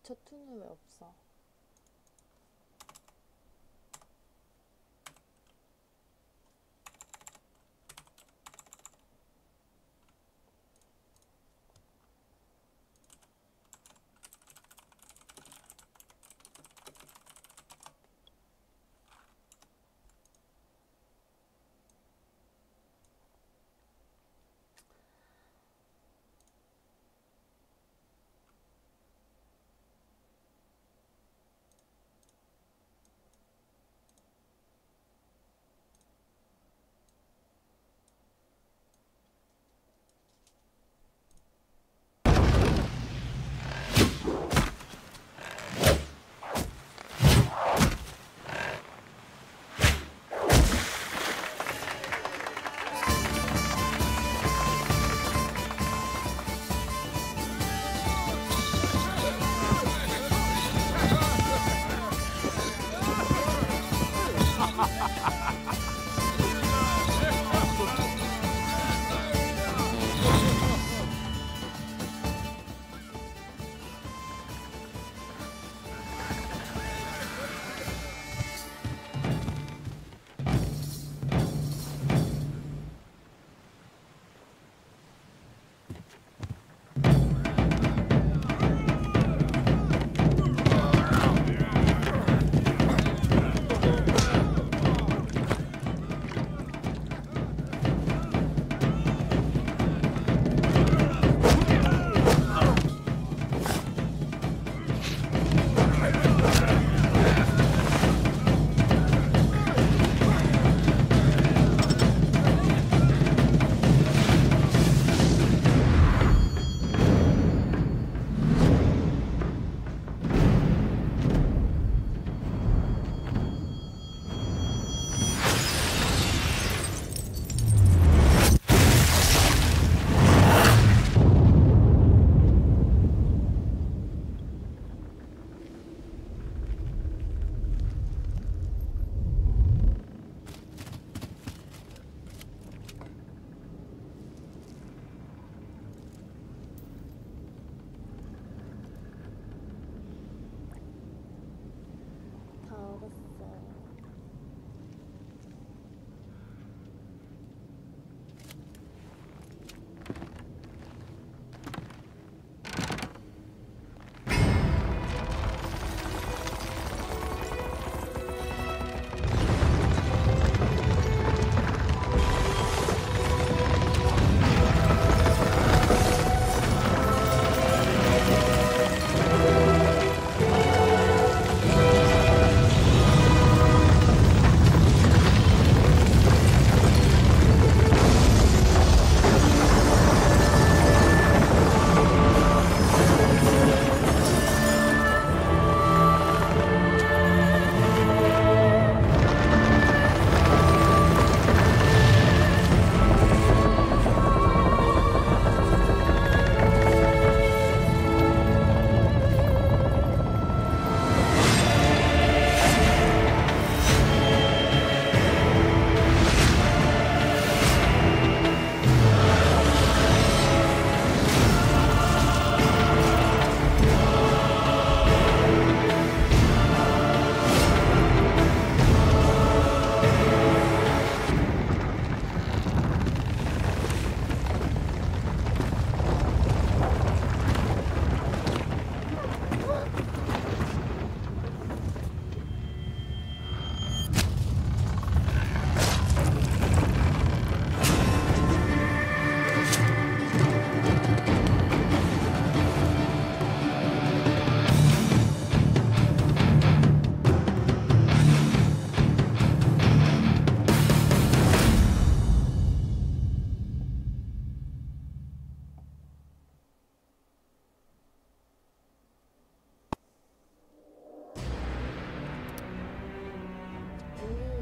위쳐2는 왜 없어?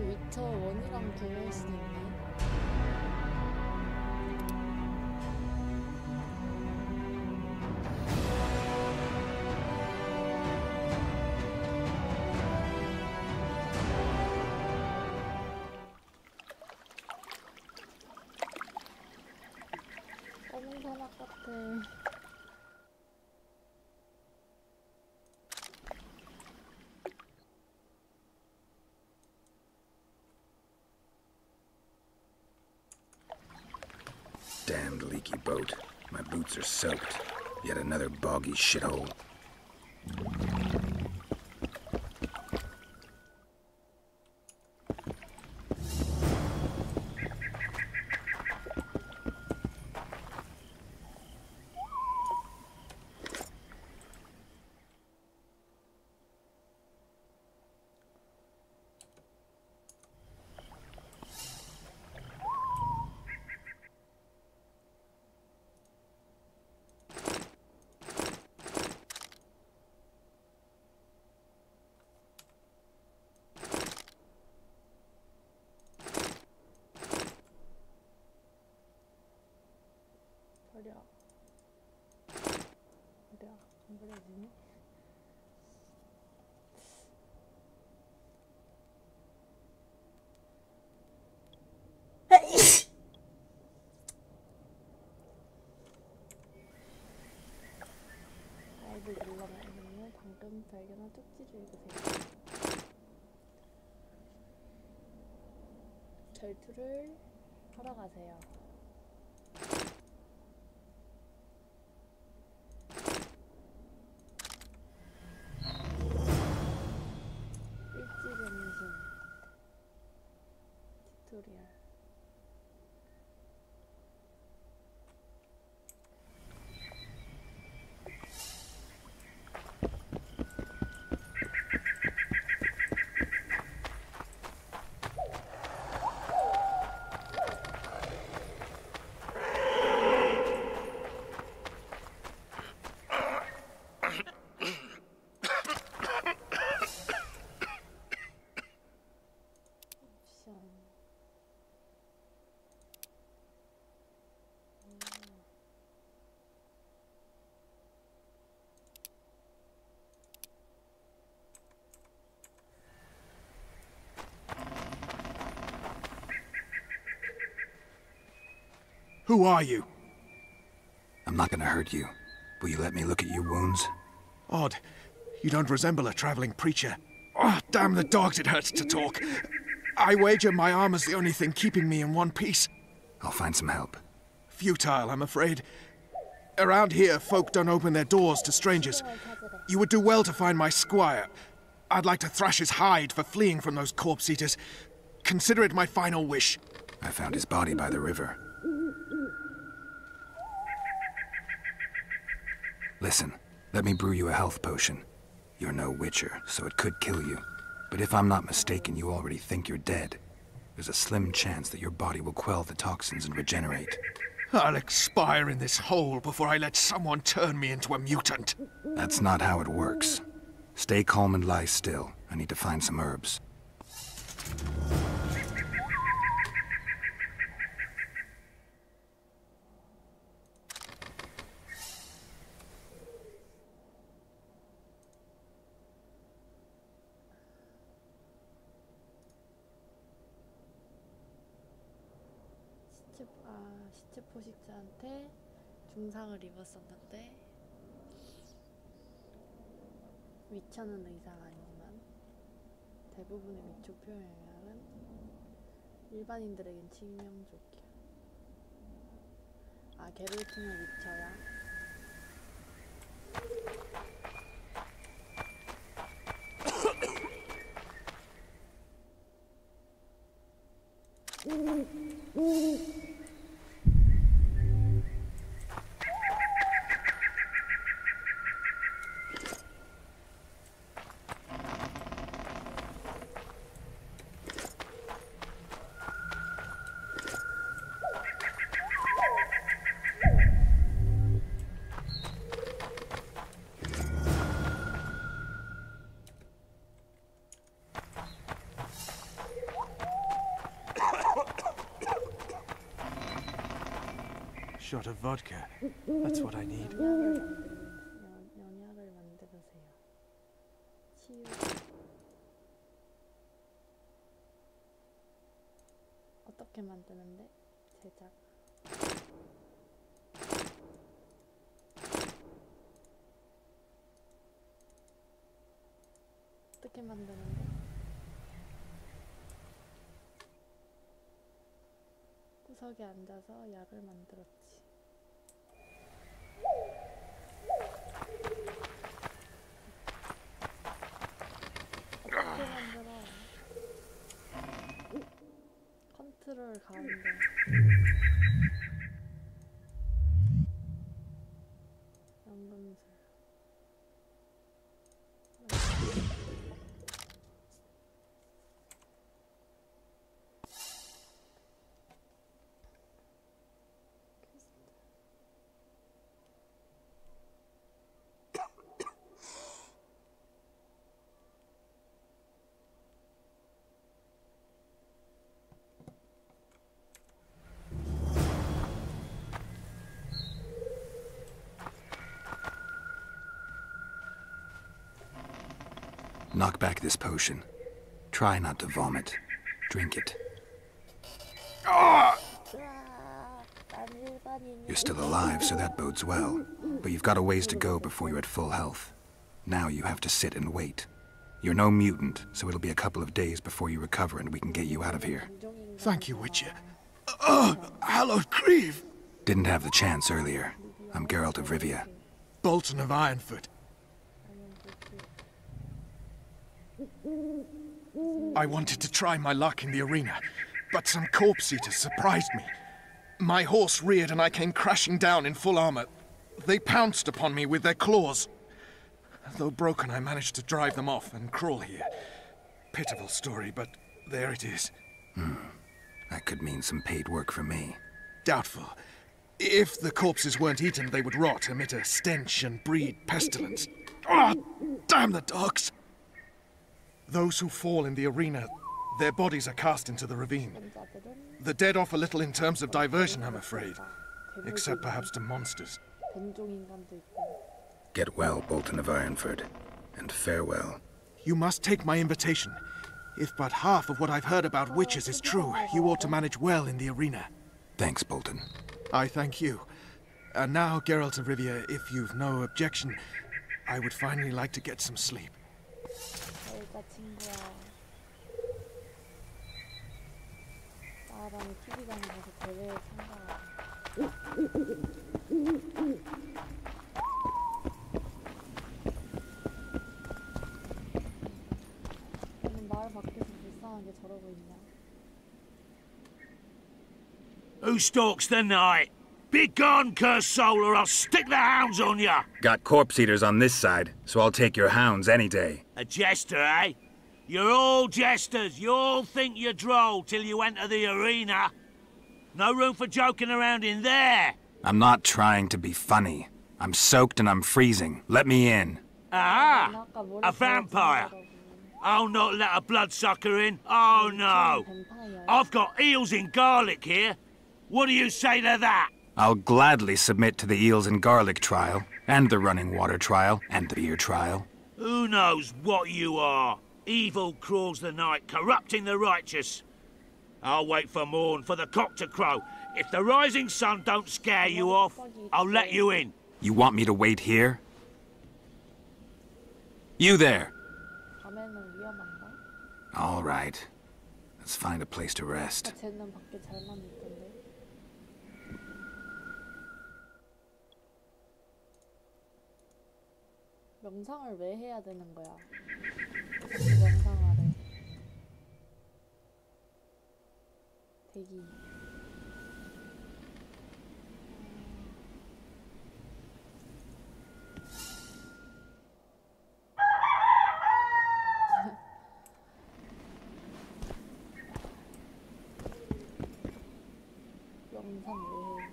위쳐1이랑 구할 수도 있네. 검은 사막 같아. Damned leaky boat. My boots are soaked. Yet another boggy shithole. 버려. 안 버려지니? 아이들 눌러놔야겠네. 방금 발견한 쪽지를 읽으세요. 절투를 하러 가세요. 튜토리얼. Who are you? I'm not gonna hurt you. Will you let me look at your wounds? Odd. You don't resemble a traveling preacher. Oh, damn the dogs, it hurts to talk. I wager my armor's the only thing keeping me in one piece. I'll find some help. Futile, I'm afraid. Around here, folk don't open their doors to strangers. You would do well to find my squire. I'd like to thrash his hide for fleeing from those corpse eaters. Consider it my final wish. I found his body by the river. Listen, let me brew you a health potion. You're no witcher, so it could kill you. But if I'm not mistaken, you already think you're dead. There's a slim chance that your body will quell the toxins and regenerate. I'll expire in this hole before I let someone turn me into a mutant. That's not how it works. Stay calm and lie still. I need to find some herbs. 시체 포식자한테 중상을 입었었는데 위쳐는 의사가 아니지만 대부분의 위쳐 표현량은 일반인들에겐 치명적이야. 아, 게롤트는 위쳐야? Shot of vodka. That's what I need. 연약을 만들으세요. 치유. 어떻게 만드는데? 제작. 어떻게 만드는데? 구석에 앉아서 약을 만들었지. 어떻게 만들어? 컨트롤 가운데. 연금술. Knock back this potion. Try not to vomit. Drink it. You're still alive, so that bodes well. But you've got a ways to go before you're at full health. Now you have to sit and wait. You're no mutant, so it'll be a couple of days before you recover and we can get you out of here. Thank you, Witcher. Oh, hallowed Grieve! Didn't have the chance earlier. I'm Geralt of Rivia. Bolton of Ironfoot. I wanted to try my luck in the arena, but some corpse eaters surprised me. My horse reared and I came crashing down in full armor. They pounced upon me with their claws. Though broken, I managed to drive them off and crawl here. Pitiful story, but there it is. That could mean some paid work for me. Doubtful. If the corpses weren't eaten, they would rot, emit a stench and breed pestilence. Ah, damn the dogs! Those who fall in the arena, their bodies are cast into the ravine. The dead offer little in terms of diversion, I'm afraid. Except perhaps to monsters. Get well, Bolton of Ironfoot, and farewell. You must take my invitation. If but half of what I've heard about witches is true, you ought to manage well in the arena. Thanks, Bolton. I thank you. And now, Geralt of Rivia, if you've no objection, I would finally like to get some sleep. 잘가 친구야. 나랑 TV장에 가서 대회에 참가하자. 너는 마을 밖에서 불쌍하게 저러고 있냐? Who stalks the night? Be gone, cursed soul, or I'll stick the hounds on ya! Got corpse eaters on this side, so I'll take your hounds any day. A jester, eh? You're all jesters. You all think you're droll till you enter the arena. No room for joking around in there. I'm not trying to be funny. I'm soaked and I'm freezing. Let me in. Ah, a vampire. I'll not let a bloodsucker in. Oh, no. I've got eels in garlic here. What do you say to that? I'll gladly submit to the eels and garlic trial, and the running water trial, and the beer trial. Who knows what you are? Evil crawls the night, corrupting the righteous. I'll wait for morn, for the cock to crow. If the rising sun don't scare you off, I'll let you in. You want me to wait here? You there! 밤에는 위험한가? All right. Let's find a place to rest. 쟤는 밖에 잘만 있던데. 명상을 왜 해야 되는 거야? 명상하래. 대기. 명상 왜 해?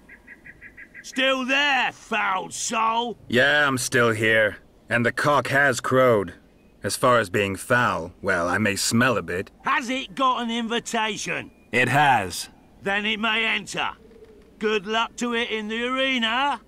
Still there, foul soul? Yeah, I'm still here. And the cock has crowed. As far as being foul, well, I may smell a bit. Has it got an invitation? It has. Then it may enter. Good luck to it in the arena.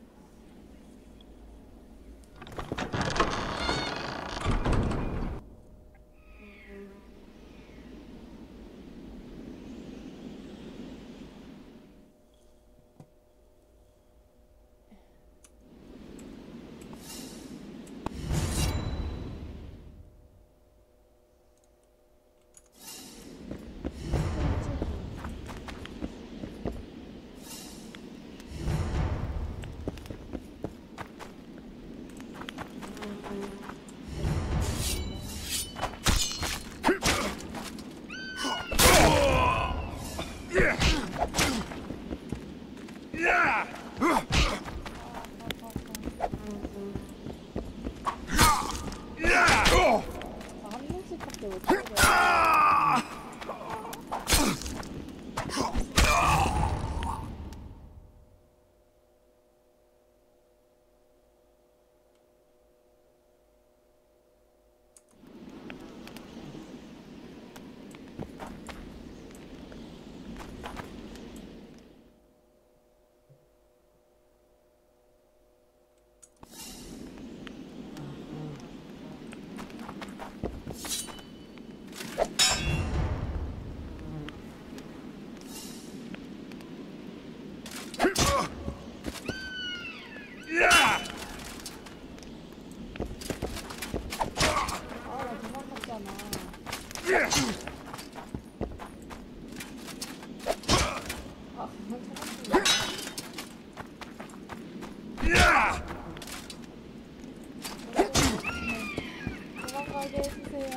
도망가게 해주세요.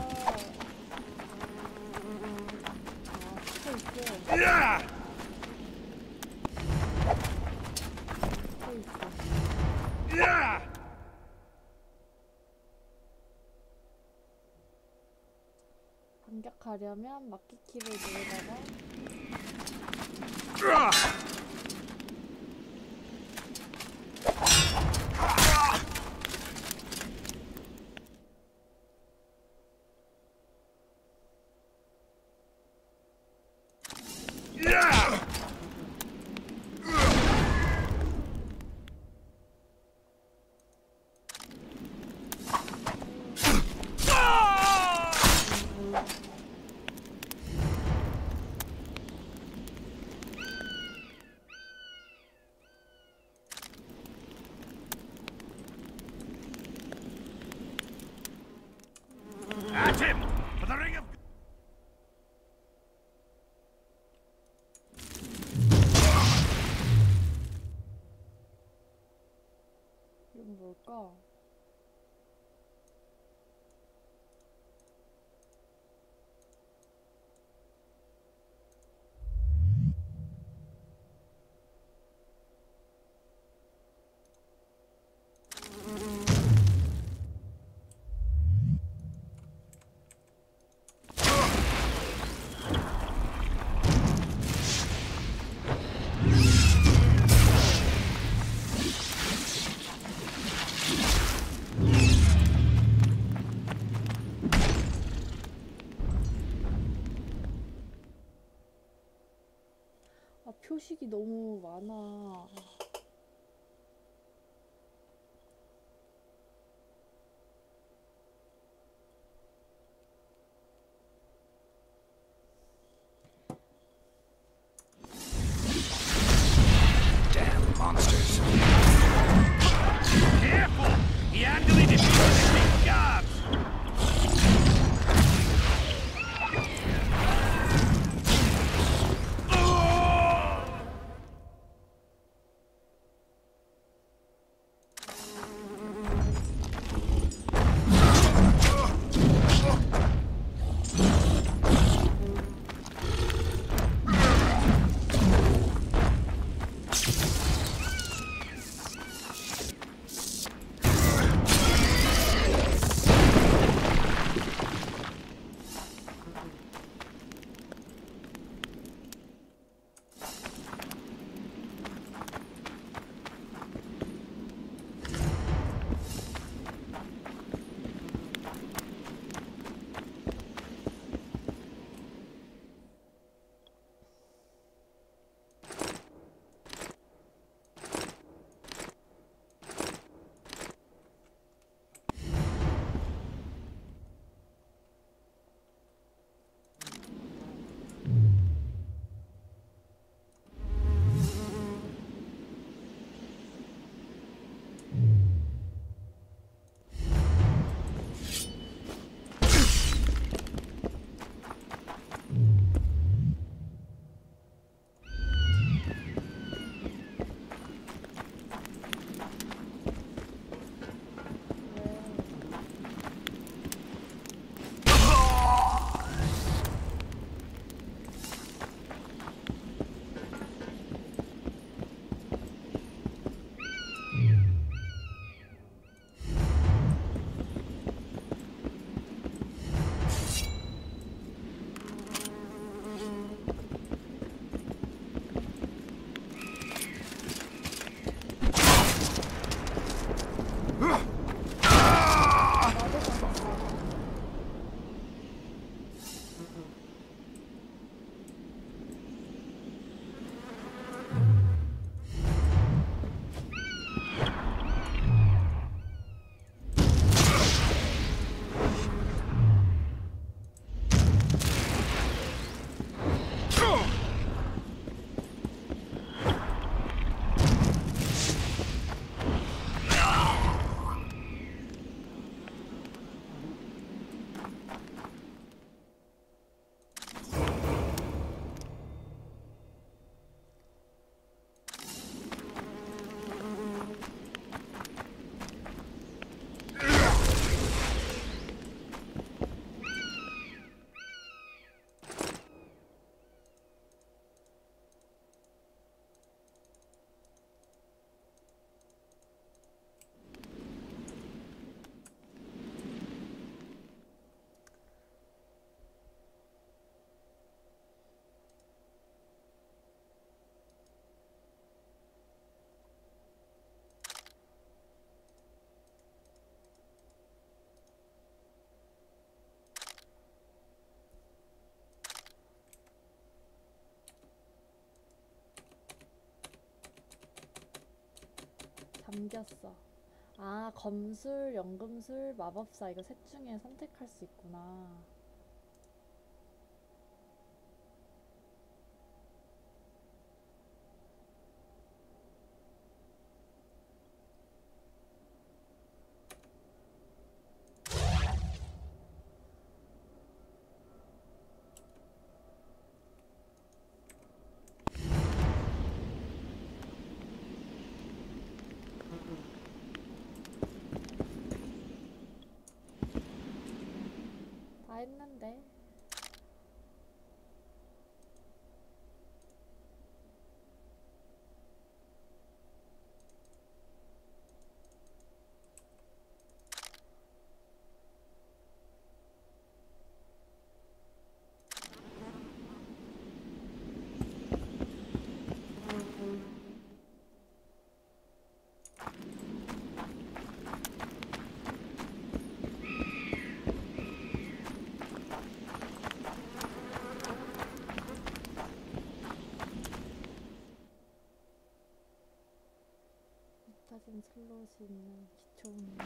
붙어 있어. 붙어 있어. 반격하려면 막기키를 누르다가 At him! For the ring of... 이건 뭘까? 아, 표식이 너무 많아. Damn monsters. Careful! He handily defeated the guards! 잠겼어. 아, 검술, 연금술, 마법사 이거 셋 중에 선택할 수 있구나. 다 했는데. 사진 슬롯이 있는 기초 운영.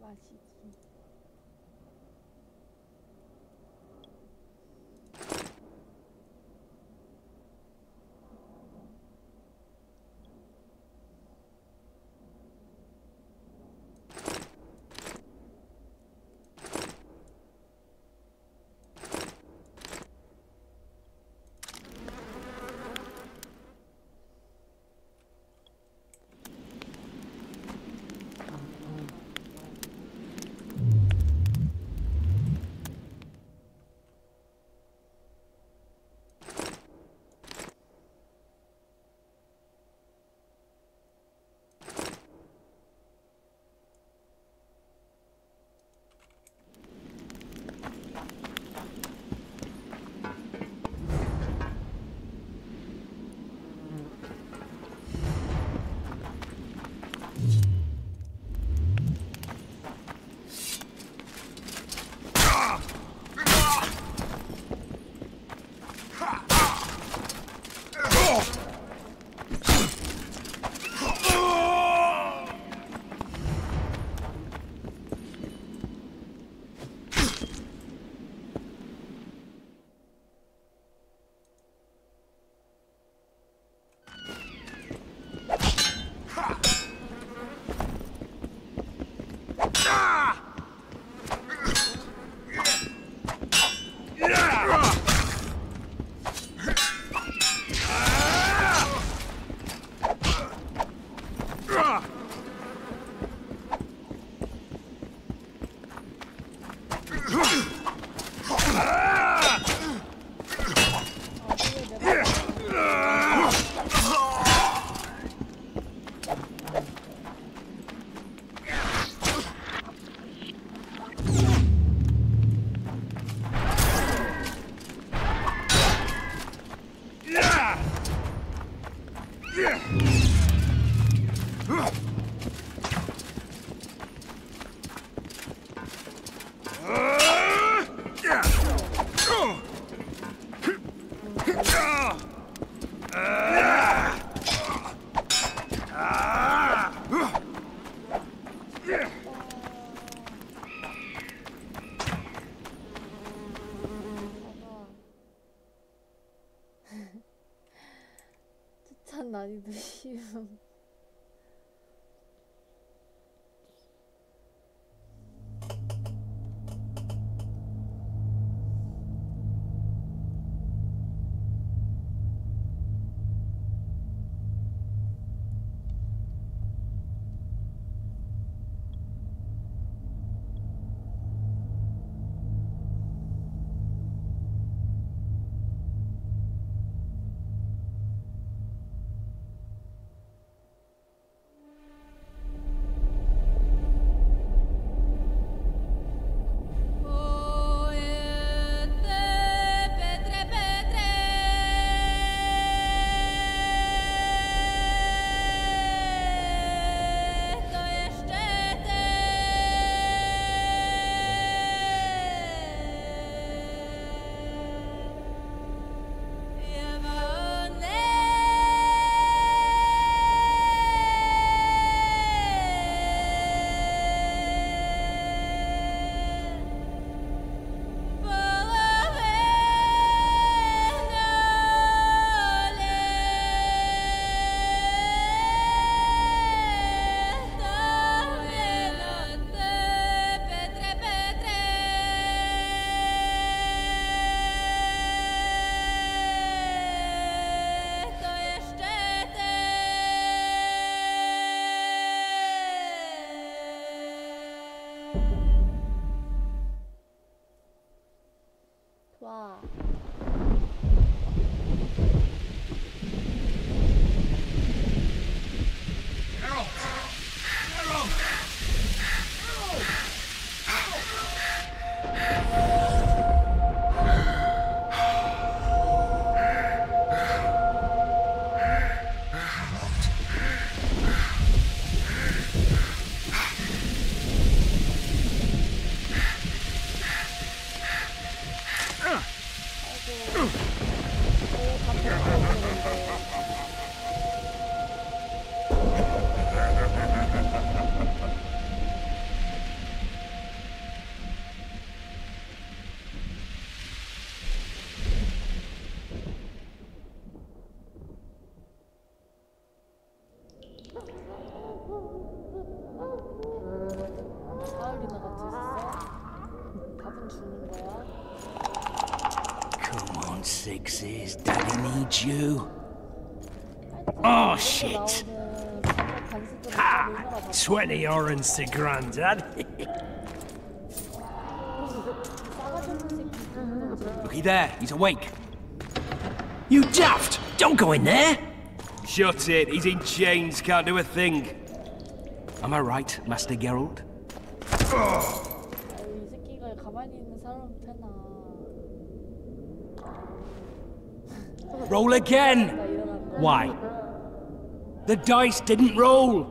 마시기. 난이도 쉬움. 와. 사울리나 같이 있었어? 밥은 주는 거야? Come on, Sixes. Daddy needs you. Oh, shit. Ha! 20 orange to Grandad. Looky there, he's awake. You daft! Don't go in there! Shut it, he's in chains, can't do a thing. Am I right, Master Geralt? 아유, 이 새끼가 가만히 있는 사람 되나? Roll again! 나 일어난 거. Why? The dice didn't roll!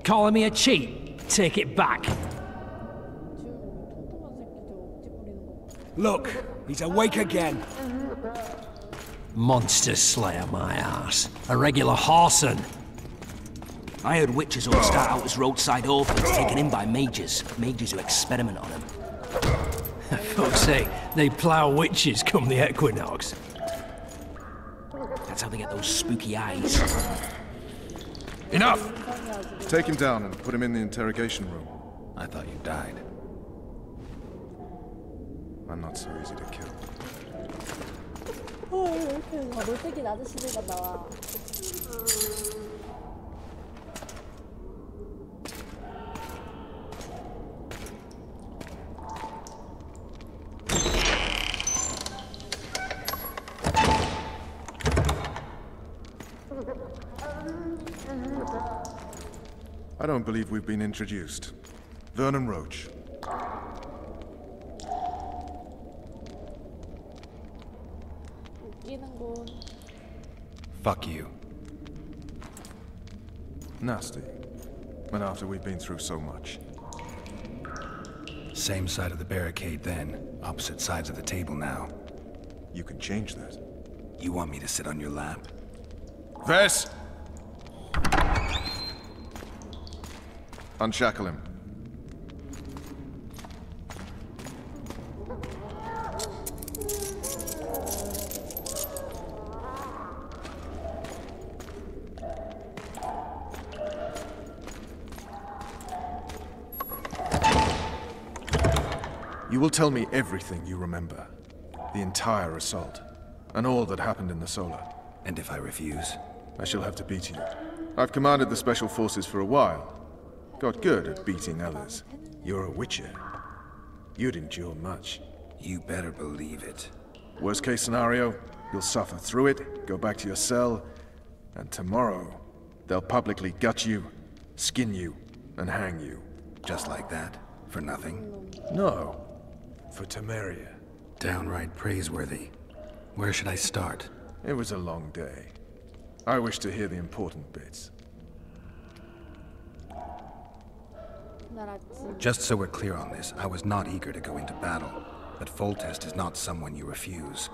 Calling me a cheat? Take it back. 지금 통통한 새끼 저 억지 부리는 거 봐. Look, he's awake again. Monster Slayer, my ass. A regular horson. I heard witches all start out as roadside orphans taken in by mages. Mages who experiment on them. Fuck's sake, they plough witches come the equinox. That's how they get those spooky eyes. Enough! Take him down and put him in the interrogation room. I thought you died. I'm not so easy to kill. 왜 이렇게 다 못생긴 아저씨들만 나와. I don't believe we've been introduced. Vernon Roach. 웃기는군. Fuck you. Nasty. And after we've been through so much. Same side of the barricade then, opposite sides of the table now. You can change that. You want me to sit on your lap? Vess! Unshackle him. You will tell me everything you remember. The entire assault. And all that happened in the Solar. And if I refuse? I shall have to beat you. I've commanded the Special Forces for a while. Got good at beating others. You're a Witcher. You'd endure much. You better believe it. Worst case scenario, you'll suffer through it, go back to your cell, and tomorrow, they'll publicly gut you, skin you, and hang you. Just like that? For nothing? No. For Temeria. Downright praiseworthy. Where should I start? It was a long day. I wish to hear the important bits. Just so we're clear on this, I was not eager to go into battle, but Foltest is not someone you refuse.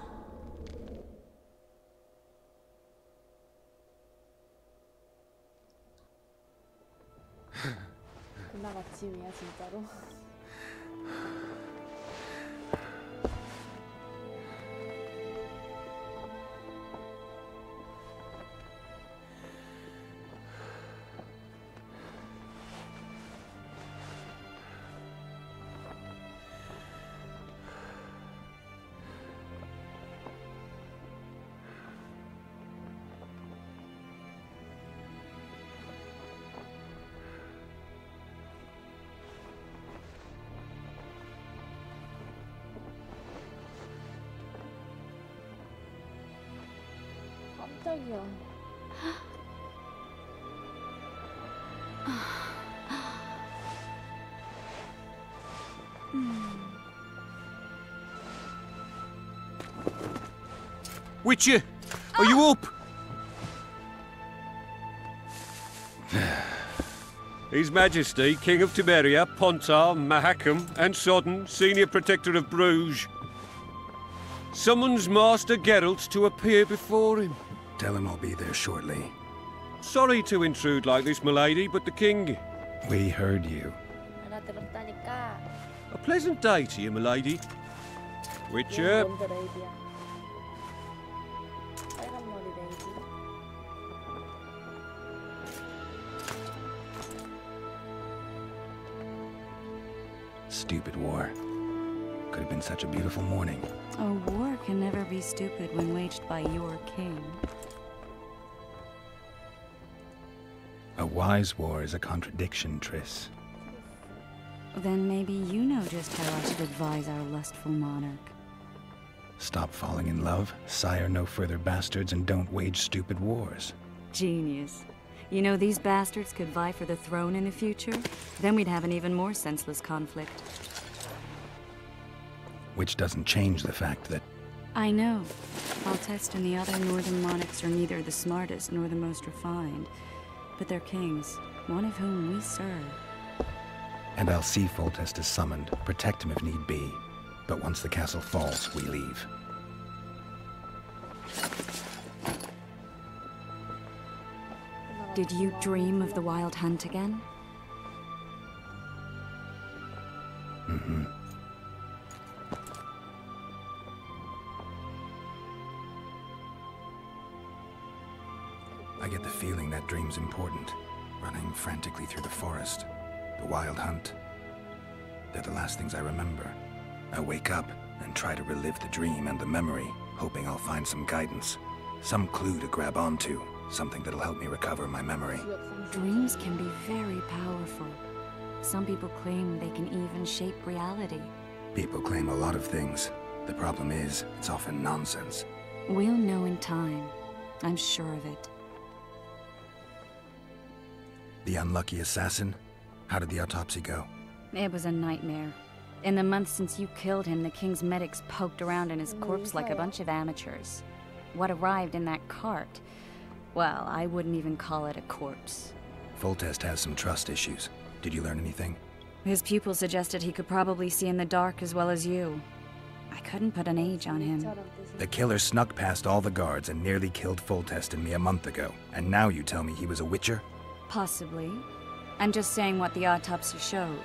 그날 아침이야 진짜로. 깜짝이야. Witcher, are you up? His Majesty, King of Temeria, Pontar, Mahakam, and Sodden, Senior Protector of Bruges, summons Master Geralt to appear before him. Tell him I'll be there shortly. Sorry to intrude like this, milady, but the King... We heard you. 알아들었다니까. A pleasant day to you, milady. Witcher, 뭔데 레이디야. 빨간 머리 레이디. Stupid war. Could have been such a beautiful morning. A war can never be stupid when waged by your king. A wise war is a contradiction, Triss. Then maybe you know just how I should advise our lustful monarch. Stop falling in love, sire no further bastards, and don't wage stupid wars. Genius. You know, these bastards could vie for the throne in the future? Then we'd have an even more senseless conflict. Which doesn't change the fact that... I know. Foltest and the other northern monarchs are neither the smartest nor the most refined. But they're kings, one of whom we serve. And I'll see Foltest is summoned, protect him if need be. But once the castle falls, we leave. Did you dream of the Wild Hunt again? Mm-hmm. I get the feeling that dream's important. Running frantically through the forest. The Wild Hunt. They're the last things I remember. I wake up and try to relive the dream and the memory, hoping I'll find some guidance. Some clue to grab onto. Something that'll help me recover my memory. Dreams can be very powerful. Some people claim they can even shape reality. People claim a lot of things. The problem is, it's often nonsense. We'll know in time. I'm sure of it. The unlucky assassin? How did the autopsy go? It was a nightmare. In the months since you killed him, the king's medics poked around in his corpse like a bunch of amateurs. What arrived in that cart? Well, I wouldn't even call it a corpse. Foltest has some trust issues. Did you learn anything? His pupil suggested he could probably see in the dark as well as you. I couldn't put an age on him. The killer snuck past all the guards and nearly killed Foltest and me a month ago. And now you tell me he was a Witcher? Possibly. I'm just saying what the autopsy showed.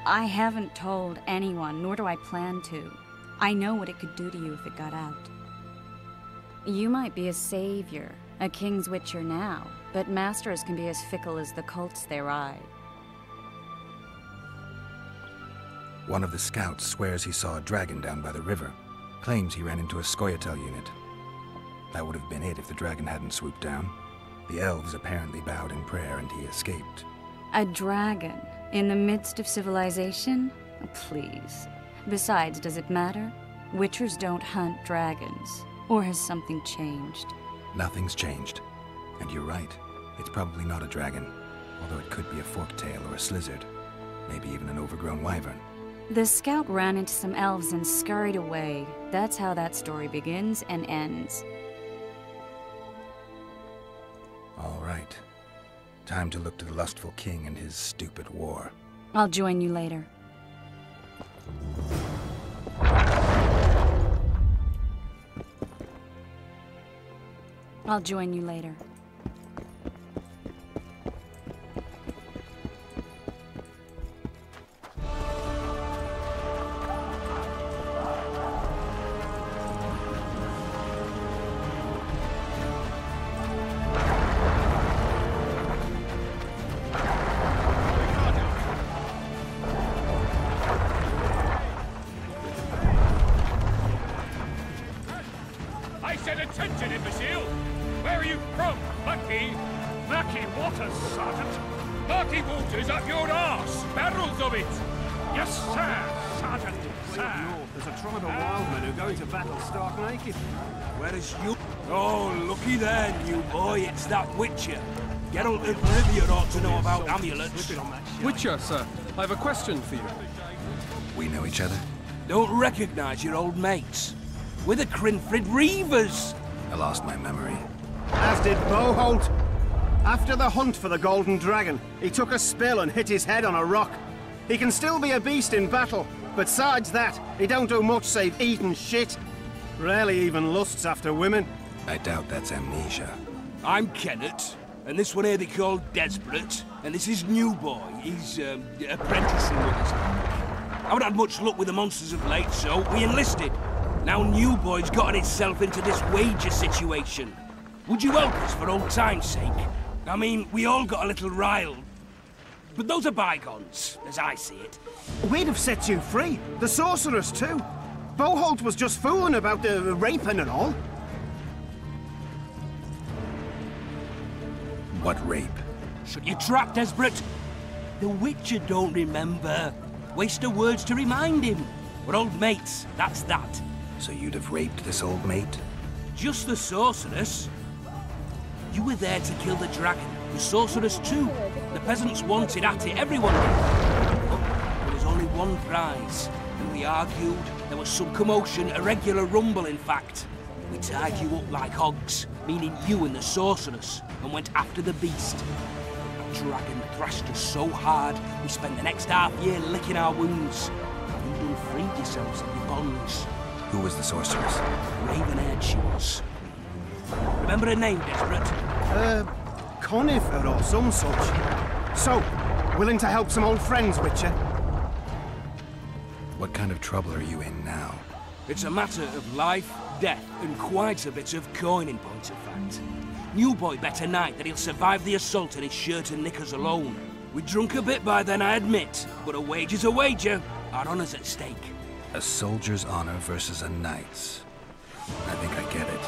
I haven't told anyone, nor do I plan to. I know what it could do to you if it got out. You might be a savior, a king's Witcher now, but masters can be as fickle as the cults they ride. One of the scouts swears he saw a dragon down by the river. Claims he ran into a Scoia'tael unit. That would have been it if the dragon hadn't swooped down. The elves apparently bowed in prayer and he escaped. A dragon? In the midst of civilization? Oh, please. Besides, does it matter? Witchers don't hunt dragons. Or has something changed? Nothing's changed. And you're right. It's probably not a dragon. Although it could be a forktail or a slizzard. Maybe even an overgrown wyvern. The scout ran into some elves and scurried away. That's how that story begins and ends. All right. Time to look to the lustful king and his stupid war. I'll join you later. I'll join you later. I said attention, imbecile! Where are you from, Mucky? Mucky Waters, Sergeant. Mucky Waters up your arse! Barrels of it! Yes, sir, Sergeant, sir. North, there's a tribe of wild men who go into battle stark naked. Whereas you... Oh, looky there, new boy. It's that Witcher. Geralt of Rivia ought to know about amulets. Witcher, sir, I have a question for you. We know each other? Don't recognize your old mates. We're the Crinfrid Reavers. I lost my memory. As did Boholt. After the hunt for the Golden Dragon, he took a spill and hit his head on a rock. He can still be a beast in battle, but besides that, he don't do much save eat and shit. Rarely even lusts after women. I doubt that's amnesia. I'm Kenneth, and this one here they call Desperate, and this is New Boy. He's apprenticing with us. I haven't had much luck with the monsters of late, so we enlisted. Now New Boy's gotten itself into this wager situation. Would you help us for old time's sake? I mean, we all got a little riled. But those are bygones, as I see it. We'd have set you free. The sorceress, too. Boholt was just fooling about the raping and all. What rape? Shut your trap, Desperate. The Witcher don't remember. Waste of words to remind him. We're old mates, that's that. So you'd have raped this old mate? Just the sorceress. You were there to kill the dragon. The sorceress too. The peasants wanted at it, everyone did. But there was only one prize. And we argued. There was some commotion, a regular rumble in fact. We tied you up like hogs, meaning you and the sorceress, and went after the beast. The dragon thrashed us so hard, we spent the next half-year licking our wounds. You done freed yourselves of your bonds. Who was the sorceress? Raven-haired she was. Remember her name, Desperate? Conifer or some such. So, willing to help some old friends, Witcher? What kind of trouble are you in now? It's a matter of life, death, and quite a bit of coin in point of fact. New Boy bet tonight that he'll survive the assault in his shirt and knickers alone. We drunk a bit by then, I admit, but a wager's a wager. Our honour's at stake. A soldier's honor versus a knight's. I think I get it.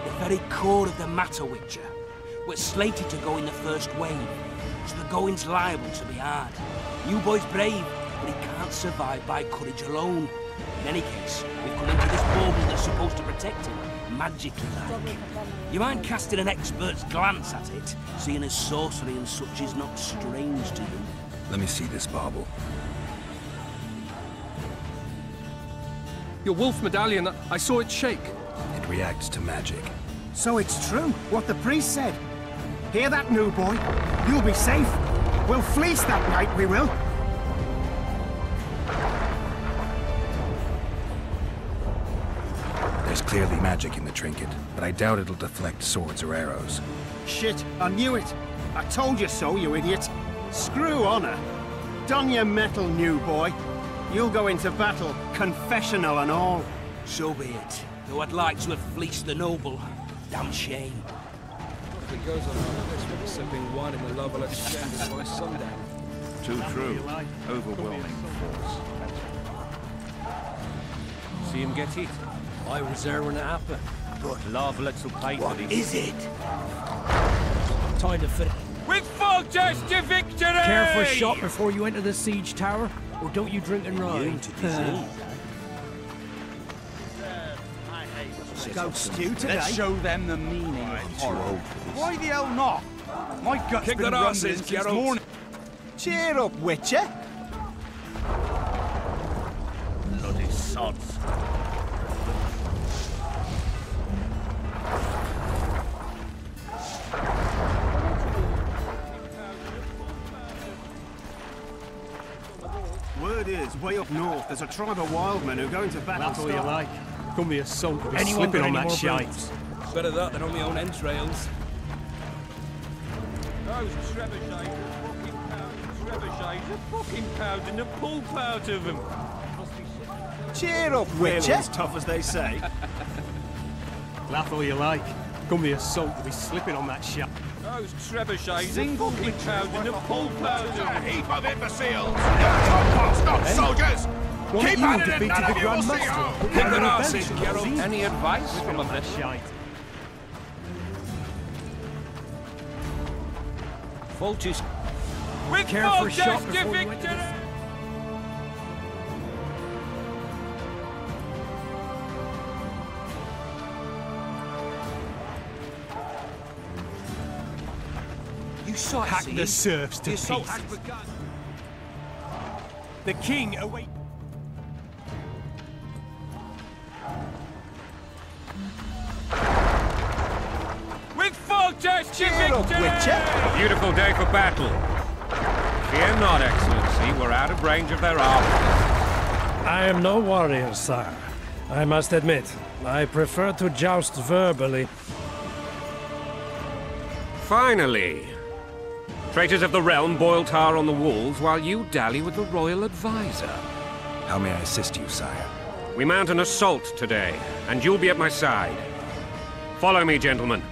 The very core of the matter, Witcher. We're slated to go in the first wave, so the going's liable to be hard. New Boy's brave, but he can't survive by courage alone. In any case, we've come into this bauble that's supposed to protect him, magically like. You mind casting an expert's glance at it, seeing as sorcery and such is not strange to you? Let me see this bauble. Your wolf medallion, I saw it shake. It reacts to magic. So it's true, what the priest said. Hear that, new boy? You'll be safe. We'll fleece that night, we will. There's clearly magic in the trinket, but I doubt it'll deflect swords or arrows. Shit, I knew it. I told you so, you idiot. Screw honor. Don your metal, new boy. You'll go into battle, confessional and all. So be it. Though I'd like to have fleeced the noble. Damn shame. If it goes on like this, we'll be sipping wine in the Loveless Chambers by sundown. Too true. Overwhelming force. see him get hit. I was there when it happened. Good love, let's pay for this. Is it? Time to finish. With Foltest to victory! Care for a shot before you enter the siege tower? Or don't you drink and ride? Go stew today. Let's show them the meaning of horror. Why the hell not? My gut's Kick been their rumbling asses, since Geralt. morning. Cheer up, Witcher. Bloody sods. Word is, way up north, there's a tribe of wildmen who go into battle. That's all you like. Come the assault, we'll be Anyone slipping got on any that more shite. boots? Better that than on my own entrails. Those trebuchets are fucking pounding the pulp out of them. Cheer up, Really Witcher. as tough as they say. Laugh all you like. Come the assault, we'll be slipping on that shite. Those trebuchets are fucking pounding the pulp out of them. Heap of imbeciles! Top not soldiers! One Keep of you at it and defeated none the of you will Grand see Master. how! Kick their asses, Geralt. Any advice Slipping from on a that shite. Foltest? With Care for a shot Foltest before to you enter victory! the... You saw Hack the serfs to The assault pieces. has begun. The king awaits. With Foltest to Cheer up, victory! Witcher. Beautiful day for battle. Fear not, Excellency. We're out of range of their arms. I am no warrior, sire. I must admit, I prefer to joust verbally. Finally! Traitors of the realm boil tar on the walls while you dally with the royal advisor. How may I assist you, sire? We mount an assault today, and you'll be at my side. Follow me, gentlemen.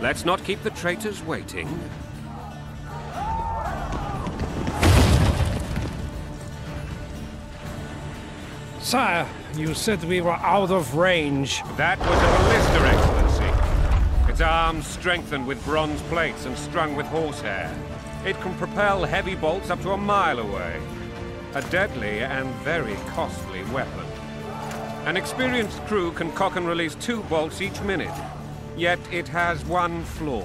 Let's not keep the traitors waiting. Sire, you said we were out of range. That was a ballista, Excellency. Its arms strengthened with bronze plates and strung with horsehair. It can propel heavy bolts up to a mile away. A deadly and very costly weapon. An experienced crew can cock and release 2 bolts each minute. Yet it has one flaw.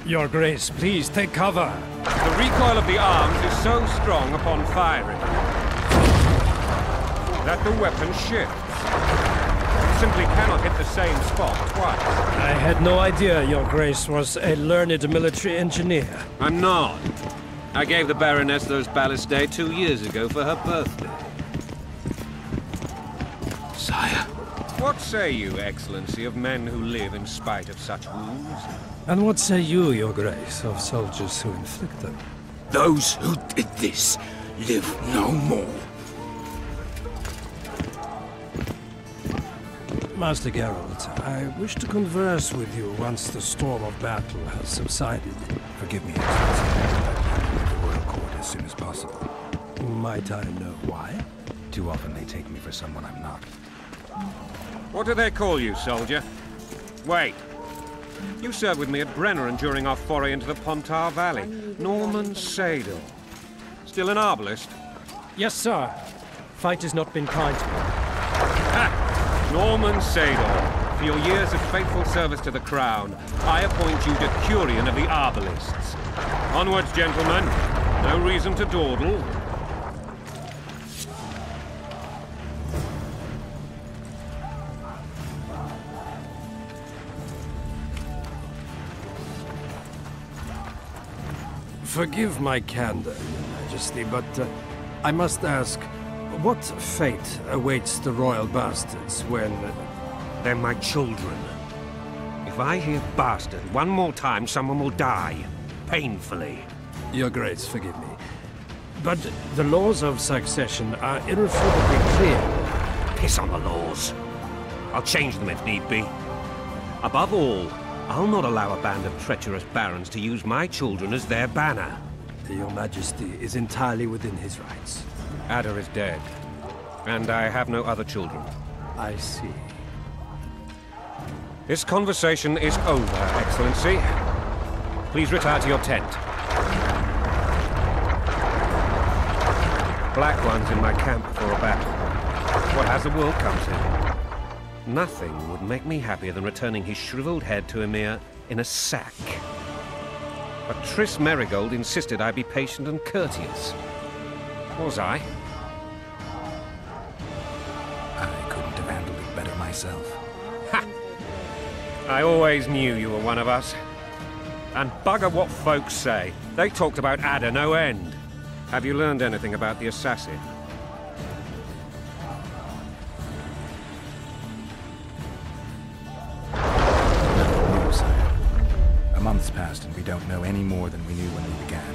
Your Grace, please take cover. The recoil of the arms is so strong upon firing that the weapon shifts. You simply cannot hit the same spot twice. I had no idea Your Grace was a learned military engineer. I'm not. I gave the Baroness those ballistae 2 years ago for her birthday. Sire. What say you, Excellency, of men who live in spite of such wounds? And what say you, Your Grace, of soldiers who inflict them? Those who did this live no more. Master Geralt, I wish to converse with you once the storm of battle has subsided. Forgive me, Excellency. I'd like to leave the royal court as soon as possible. Might I know why? Too often they take me for someone I'm not. What do they call you, soldier? Wait. You served with me at Brenner during our foray into the Pontar Valley. Norman Sadel. Still an arbalist? Yes, sir. Fight has not been kind to me. Ha! Norman Sadel. For your years of faithful service to the Crown, I appoint you Decurion of the Arbalists. Onwards, gentlemen. No reason to dawdle. Forgive my candor, Your Majesty, but I must ask, what fate awaits the royal bastards when... They're my children. If I hear bastard one more time, someone will die. Painfully. Your Grace, forgive me. But the laws of succession are irrefutably clear. Piss on the laws. I'll change them if need be. Above all, I'll not allow a band of treacherous barons to use my children as their banner. Your Majesty is entirely within his rights. Ada is dead, and I have no other children. I see. This conversation is over, Excellency. Please retire to your tent. Black One's in my camp before a battle. What has the world come to? Nothing would make me happier than returning his shriveled head to Emir in a sack. But Triss Merigold insisted I be patient and courteous. Was I? I couldn't have handled it better myself. Ha! I always knew you were one of us. And bugger what folks say. They talked about Ada no end. Have you learned anything about the assassin? No, sire. A month's passed and we don't know any more than we knew when we began.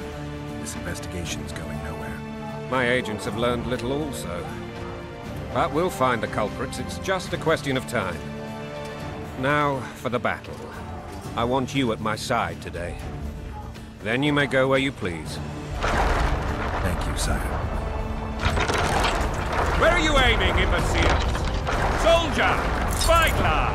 This investigation's going nowhere. My agents have learned little also. But we'll find the culprits. It's just a question of time. Now, for the battle. I want you at my side today. Then you may go where you please. Thank you, sire. Where are you aiming, imbeciles? Soldier! Spyglass!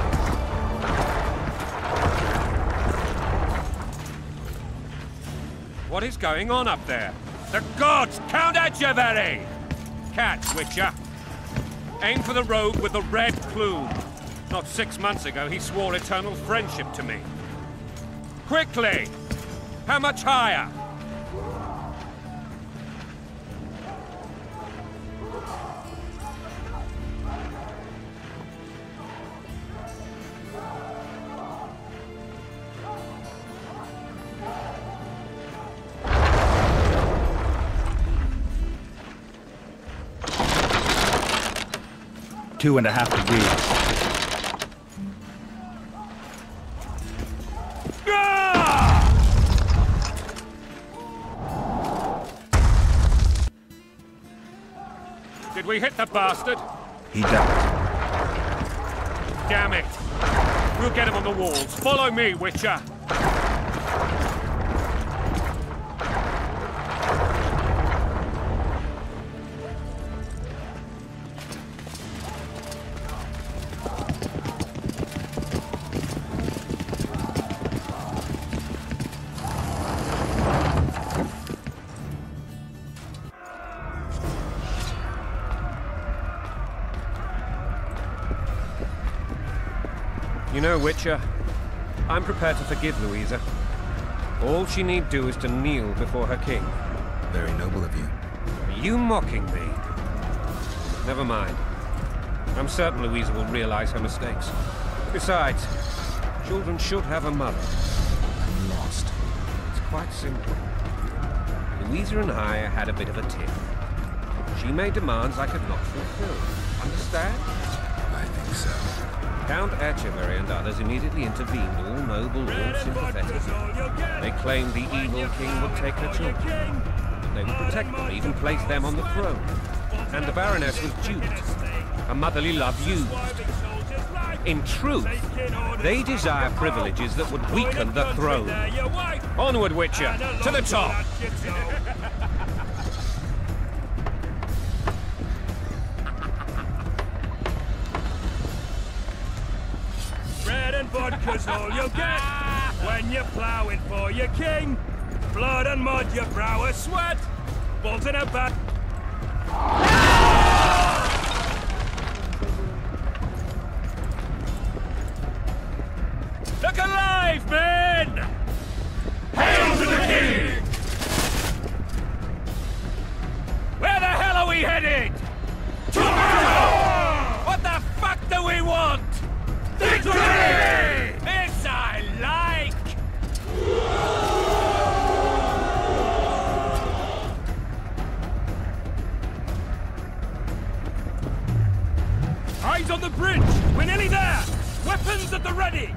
What is going on up there? The gods! Count Etcheverry! Catch, Witcher. Aim for the rogue with the red plume. Not 6 months ago, he swore eternal friendship to me. Quickly! How much higher? Two and a half degrees. Did we hit the bastard? He ducked. Damn it! We'll get him on the walls. Follow me, Witcher! 'You know, Witcher, I'm prepared to forgive Louisa. All she need do is to kneel before her king. Very noble of you. Are you mocking me? Never mind. I'm certain Louisa will realize her mistakes. Besides, children should have a mother. I'm lost. It's quite simple. Louisa and I had a bit of a tiff. She made demands I could not fulfill. Understand? I think so. Count Etcheverry and others immediately intervened, all noble, all sympathetic. They claimed the evil king would take her children. They would protect them, even place them on the throne. And the Baroness was duped. Her motherly love used. In truth, they desire privileges that would weaken the throne. Onward, Witcher, to the top! Bread and vodka's all you'll get when you're ploughing for your king. Blood and mud, your brow a sweat. Balls in a back. Look alive, men! Hail to the king! Where the hell are we headed? What the fuck do we want? Victory! This I like! Eyes on the bridge! We're nearly there! Weapons at the ready!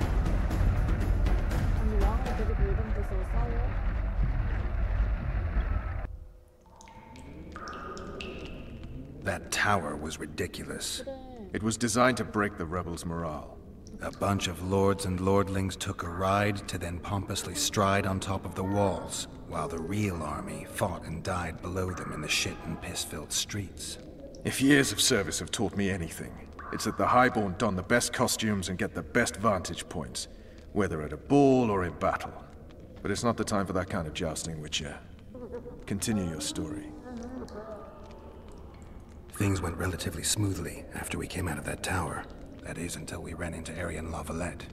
아니 왕을 데리고 이런 데서 싸워? That tower was ridiculous. It was designed to break the rebels' morale. A bunch of lords and lordlings took a ride to then pompously stride on top of the walls, while the real army fought and died below them in the shit and piss-filled streets. If years of service have taught me anything, It's that the Highborn don the best costumes and get the best vantage points, whether at a ball or in battle. But it's not the time for that kind of jousting, Witcher. Continue your story. Things went relatively smoothly after we came out of that tower. That is, until we ran into Aryan La Valette.